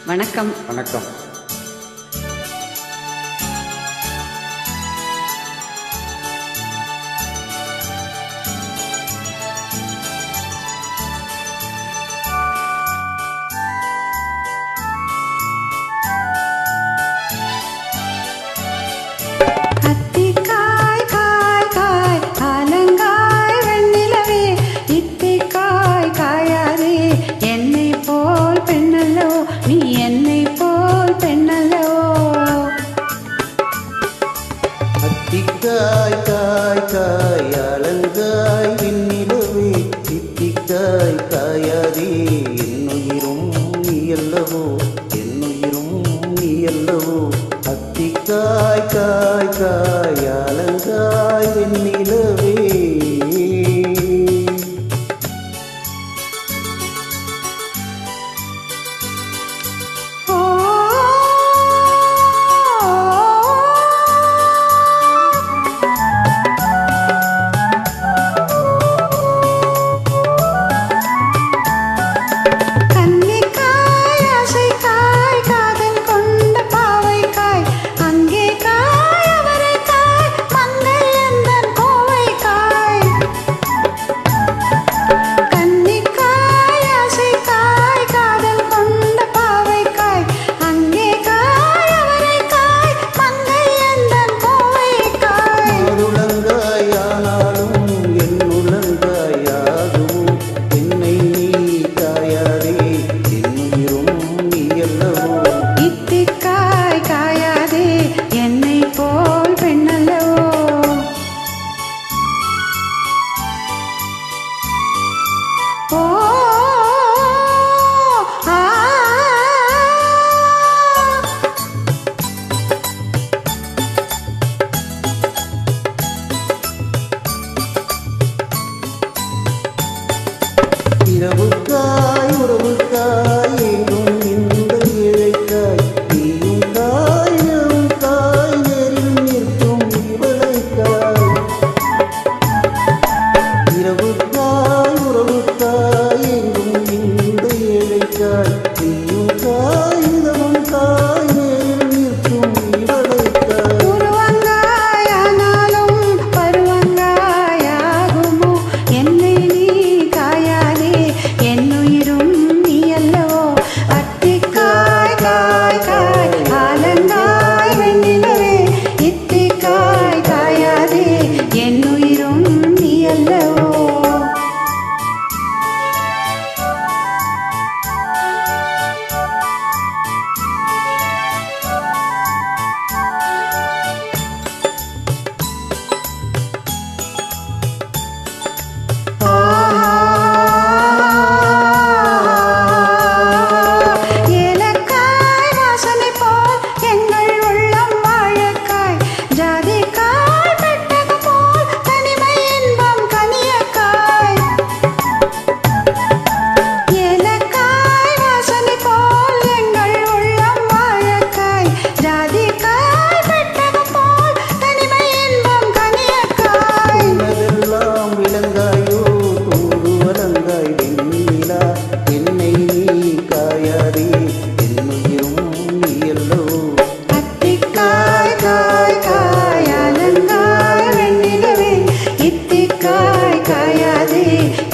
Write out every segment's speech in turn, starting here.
வணக்கம். வணக்கம். தித்திக்காய் காய் காய் அலங்காய் வெண்ணிலவே தித்திக்காய் காயாதே என்னுயிரும் நீ அல்லவோ என்னுயிரும் நீ அல்லவோ அத்திக்காய் காய் காய் அலங்காய் வெண்ணிலவே இரவுக்காய் உறவுக்காய் எங்கும் இந்த இழைக்காய் நீயும் காய் இரவும் காய் நேரில் நிற்கும் இவளைக்காய் இரவுக்காய் உறவுக்காய் எங்கும் இந்த இழைக்காய் நீயும் காய் இரவும் காய் நேரில் நிற்கும் இவளைக்காய் உருவங்காயானாலும் பருவங்காயாகுமோ என்னை நீ காயாதே என்னுயிரும் நீ அல்லவோ அத்திக்காய் காய் காய் ஆலங்காய் வெண்ணிலவே இத்திக்காய் காயாதே என்னுயிரும் நீ அல்லவோ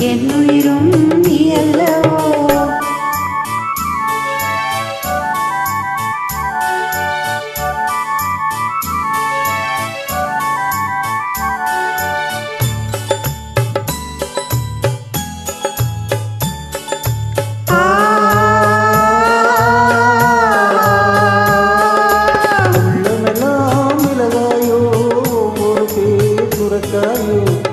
என்னுயிரும் நீ அல்லவோ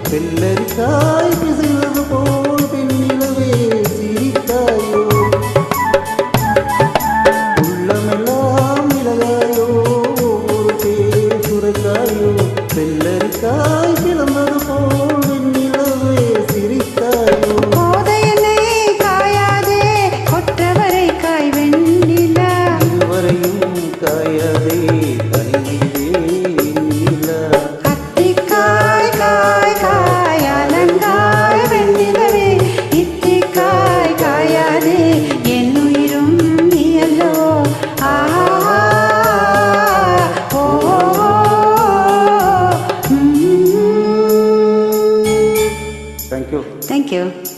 வெள்ளரிக்காய் பிசைவது போல் பெண்ணிலவே சிரித்தாயோ உள்ளமெல்லாம் இலகாயோ ஒரு பேர் சுரைக்காயோ வெள்ளரிக்காய் கிளம்பது போல் பெண்ணிலவே சிரித்தாயோ கோதையனை காயாதே கொற்றவரை காய் வெண்ணிலா இதுவரையும் காயாதே தனிமையிலே வெண்ணிலா அத்திக்காய் காய் காய் அலங்காய் வெண்ணிலவே இத்திக்காய் காயாதே என்னுயிரும் நீ அல்லவோ தேங்க்யூ. தேங்க்யூ.